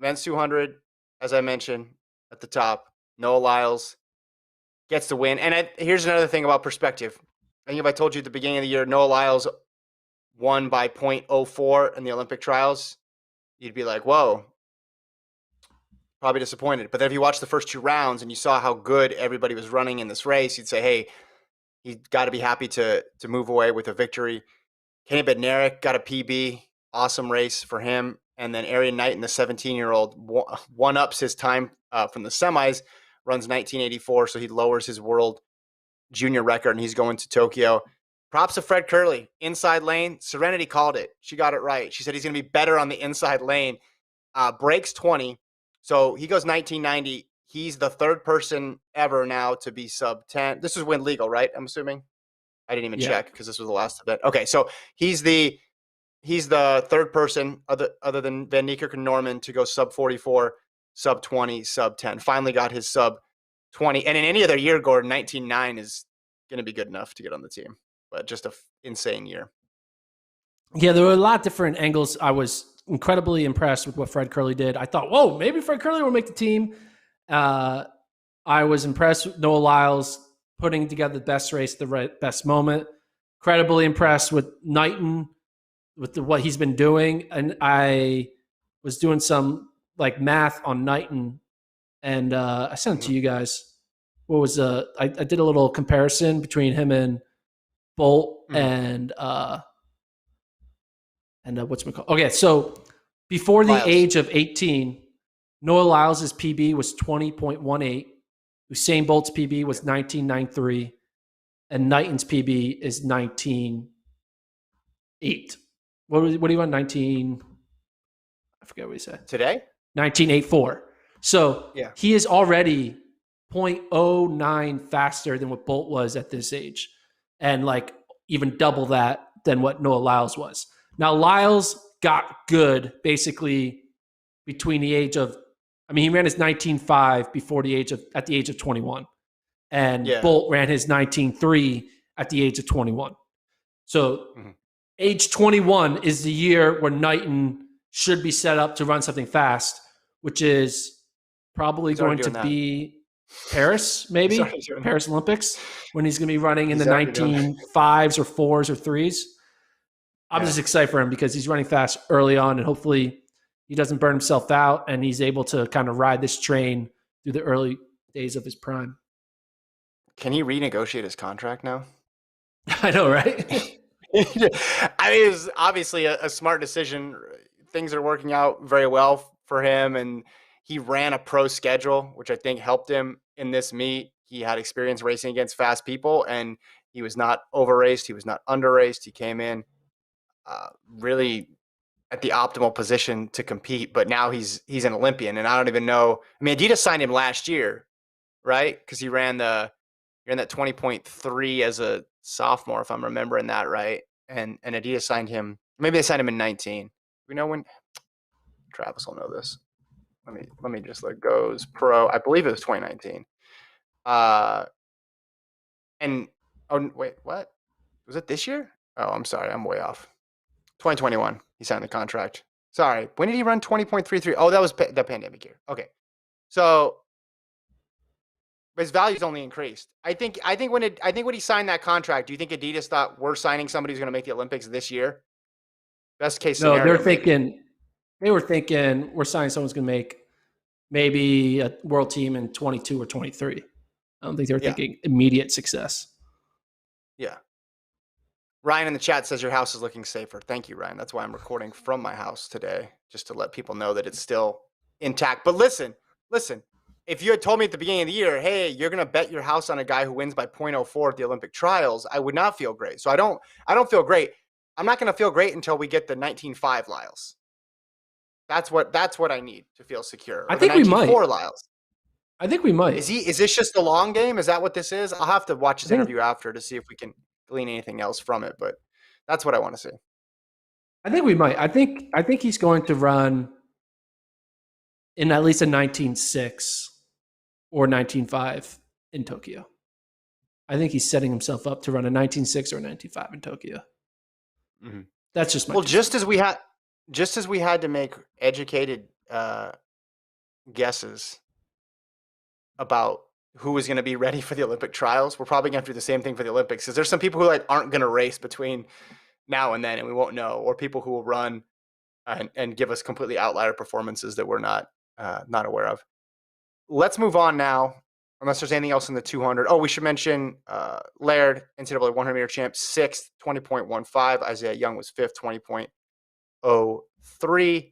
men's 200, as I mentioned at the top, Noah Lyles gets the win. And here's another thing about perspective. I think if I told you at the beginning of the year, Noah Lyles won by 0.04 in the Olympic trials, you'd be like, whoa, probably disappointed. But then if you watch the first 2 rounds and you saw how good everybody was running in this race, you'd say, hey, he's got to be happy to move away with a victory. Kenny Bednarek got a PB. Awesome race for him. And then Erriyon Knighton, the 17-year-old, one-ups his time from the semis, runs 1984, so he lowers his world junior record, and he's going to Tokyo. Props to Fred Curley. Inside lane, Serenity called it. She got it right. She said he's going to be better on the inside lane. Breaks 20, so he goes 1990. He's the 3rd person ever now to be sub 10. This is when legal, right? I'm assuming. I didn't even check because this was the last event. Okay, so he's the 3rd person other than Van Niekerk and Norman to go sub 44, sub 20, sub 10. Finally got his sub 20. And in any other year, Gordon, 19.9 is going to be good enough to get on the team. But just an insane year. Yeah, there were a lot of different angles. I was incredibly impressed with what Fred Curley did. I thought, whoa, maybe Fred Curley will make the team. I was impressed with Noah Lyles putting together the best race at the best moment. Incredibly impressed with Knighton, with what he's been doing. And I was doing some math on Knighton, and I sent it to you guys. What was I did a little comparison between him and Bolt and what's it called? Okay, so before the age of 18, Noah Lyles' PB was 20.18. Usain Bolt's PB was 19.93, and Knighton's PB is 19.8. What do you want? 19? I forget what he said. Today? 19.84. So he is already 0.09 faster than what Bolt was at this age, and even double that than what Noah Lyles was. Now Lyles got good basically between the age of, he ran his 19.5 at the age of 21, and Bolt ran his 19.3 at the age of 21. So age 21 is the year where Knighton should be set up to run something fast, which is probably going to be Paris, maybe Paris Olympics, when he's going to be running in the 19.5s or 4s or 3s. I'm just excited for him because he's running fast early on, and hopefully he doesn't burn himself out and he's able to kind of ride this train through the early days of his prime. Can he renegotiate his contract now? I know, right? It's obviously a smart decision. Things are working out very well for him, and he ran a pro schedule, which I think helped him in this meet. He had experience racing against fast people, and he was not over-raced. He was not under-raced. He came in really at the optimal position to compete, but now he's an Olympian, and I don't even know. Adidas signed him last year, right? Because he ran that 20.3 as a sophomore, if I'm remembering that right. And Adidas signed him. Maybe they signed him in 19. We know when. Travis will know this. Let me just look. Goes pro. I believe it was 2019. Wait, what? Was it this year? Oh, I'm sorry. I'm way off. 2021. He signed the contract. Sorry. When did he run 20.33? Oh, that was the pandemic year. Okay. So his value's only increased. I think when he signed that contract, do you think Adidas thought we're signing somebody who's going to make the Olympics this year? Best case scenario. No, they were thinking we're signing someone who's going to make maybe a world team in 22 or 23. I don't think they were thinking immediate success. Yeah. Ryan in the chat says your house is looking safer. Thank you, Ryan. That's why I'm recording from my house today, just to let people know that it's still intact. But listen, if you had told me at the beginning of the year, hey, you're going to bet your house on a guy who wins by 0.04 at the Olympic trials, I would not feel great. So I don't feel great. I'm not going to feel great until we get the 19.5 Lyles. That's what I need to feel secure. I think we might. Lyles. I think we might. Is this just a long game? Is that what this is? I'll have to watch his interview after to see if we can glean anything else from it, but that's what I want to see. I think we might. I think he's going to run in at least a 19.6 or 19.5 in Tokyo. I think he's setting himself up to run a 19.6 or a 19.5 in Tokyo. Mm-hmm. That's just my just as we had to make educated guesses about who is going to be ready for the Olympic trials, we're probably going to do the same thing for the Olympics, because there's some people who like aren't going to race between now and then, and we won't know, or people who will run and give us completely outlier performances that we're not aware of. Let's move on now, unless there's anything else in the 200. Oh, we should mention Laird, NCAA 100-meter champ, 6th, 20.15. Isaiah Young was 5th, 20.03.